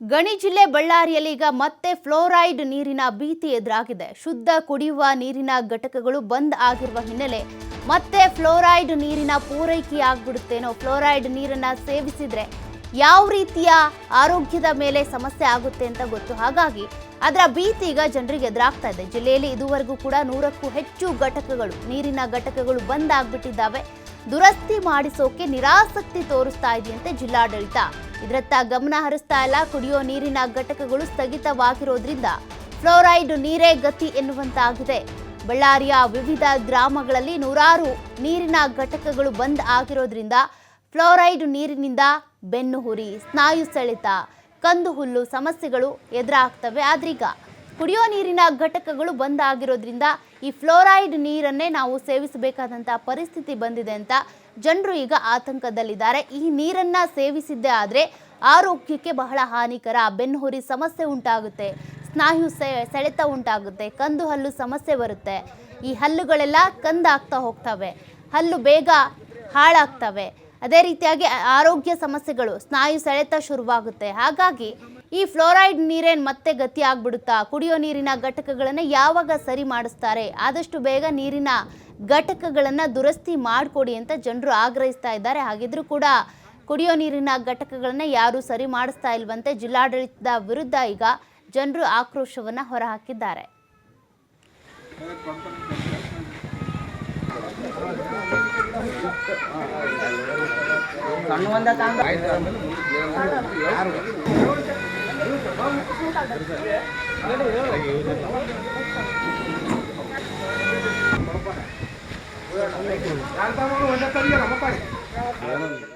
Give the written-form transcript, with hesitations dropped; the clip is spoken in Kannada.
ಗಣಿ ಜಿಲ್ಲೆ ಬಳ್ಳಾರಿಯಲ್ಲಿ ಈಗ ಮತ್ತೆ ಫ್ಲೋರೈಡ್ ನೀರಿನ ಭೀತಿ ಎದುರಾಗಿದೆ. ಶುದ್ಧ ಕುಡಿಯುವ ನೀರಿನ ಘಟಕಗಳು ಬಂದ್ ಆಗಿರುವ ಹಿನ್ನೆಲೆ ಮತ್ತೆ ಫ್ಲೋರೈಡ್ ನೀರಿನ ಪೂರೈಕೆಯಾಗ್ಬಿಡುತ್ತೇನೋ. ಫ್ಲೋರೈಡ್ ನೀರನ್ನ ಸೇವಿಸಿದ್ರೆ ಯಾವ ರೀತಿಯ ಆರೋಗ್ಯದ ಮೇಲೆ ಸಮಸ್ಯೆ ಆಗುತ್ತೆ ಅಂತ ಗೊತ್ತು. ಹಾಗಾಗಿ ಅದರ ಭೀತಿ ಈಗ ಜನರಿಗೆ ಎದುರಾಗ್ತಾ ಇದೆ. ಜಿಲ್ಲೆಯಲ್ಲಿ ಇದುವರೆಗೂ ಕೂಡ 100ಕ್ಕೂ ಹೆಚ್ಚು ನೀರಿನ ಘಟಕಗಳು ಬಂದ್ ಆಗ್ಬಿಟ್ಟಿದ್ದಾವೆ. ದುರಸ್ತಿ ಮಾಡಿಸೋಕೆ ನಿರಾಸಕ್ತಿ ತೋರಿಸ್ತಾ ಇದೆಯಂತೆ ಜಿಲ್ಲಾಡಳಿತ. ಇದರತ್ತ ಗಮನ ಹರಿಸ್ತಾ ಇಲ್ಲ. ಕುಡಿಯೋ ನೀರಿನ ಘಟಕಗಳು ಸ್ಥಗಿತವಾಗಿರೋದ್ರಿಂದ ಫ್ಲೋರೈಡ್ ನೀರೇ ಗತಿ ಎನ್ನುವಂತಾಗಿದೆ. ಬಳ್ಳಾರಿಯ ವಿವಿಧ ಗ್ರಾಮಗಳಲ್ಲಿ ನೂರಾರು ನೀರಿನ ಘಟಕಗಳು ಬಂದ್ ಆಗಿರೋದ್ರಿಂದ ಫ್ಲೋರೈಡ್ ನೀರಿನಿಂದ ಬೆನ್ನುಹುರಿ, ಸ್ನಾಯು ಸೆಳೆತ, ಕಂದು ಹುಲ್ಲು ಸಮಸ್ಯೆಗಳು ಎದುರಾಗ್ತವೆ. ಆದ್ರೀಗ ಕುಡಿಯೋ ನೀರಿನ ಘಟಕಗಳು ಬಂದ್ ಆಗಿರೋದ್ರಿಂದ ಈ ಫ್ಲೋರೈಡ್ ನೀರನ್ನೇ ನಾವು ಸೇವಿಸಬೇಕಾದಂಥ ಪರಿಸ್ಥಿತಿ ಬಂದಿದೆ ಅಂತ ಜನರು ಈಗ ಆತಂಕದಲ್ಲಿದ್ದಾರೆ. ಈ ನೀರನ್ನ ಸೇವಿಸಿದ್ದೇ ಆದರೆ ಆರೋಗ್ಯಕ್ಕೆ ಬಹಳ ಹಾನಿಕರ. ಬೆನ್ನುಹುರಿ ಸಮಸ್ಯೆ ಉಂಟಾಗುತ್ತೆ, ಸ್ನಾಯು ಸೆಳೆತ ಉಂಟಾಗುತ್ತೆ, ಕಂದು ಹಲ್ಲು ಸಮಸ್ಯೆ ಬರುತ್ತೆ. ಈ ಹಲ್ಲುಗಳೆಲ್ಲ ಕಂದಾಗ್ತಾ ಹೋಗ್ತವೆ, ಹಲ್ಲು ಬೇಗ ಹಾಳಾಗ್ತವೆ. ಅದೇ ರೀತಿಯಾಗಿ ಆರೋಗ್ಯ ಸಮಸ್ಯೆಗಳು, ಸ್ನಾಯು ಸೆಳೆತ ಶುರುವಾಗುತ್ತೆ. ಹಾಗಾಗಿ ಈ ಫ್ಲೋರೈಡ್ ನೀರೇನು ಮತ್ತೆ ಗತಿ ಆಗ್ಬಿಡುತ್ತಾ? ಕುಡಿಯೋ ನೀರಿನ ಘಟಕಗಳನ್ನು ಯಾವಾಗ ಸರಿ ಮಾಡಿಸ್ತಾರೆ? ಆದಷ್ಟು ಬೇಗ ನೀರಿನ ಘಟಕಗಳನ್ನು ದುರಸ್ತಿ ಮಾಡಿಕೊಡಿ ಅಂತ ಜನರು ಆಗ್ರಹಿಸ್ತಾ ಇದ್ದಾರೆ. ಹಾಗಿದ್ರೂ ಕೂಡ ಕುಡಿಯೋ ನೀರಿನ ಘಟಕಗಳನ್ನು ಯಾರೂ ಸರಿ ಮಾಡಿಸ್ತಾ ಇಲ್ವಂತೆ. ಜಿಲ್ಲಾಡಳಿತದ ವಿರುದ್ಧ ಈಗ ಜನರು ಆಕ್ರೋಶವನ್ನು ಹೊರಹಾಕಿದ್ದಾರೆ. ಯಾರು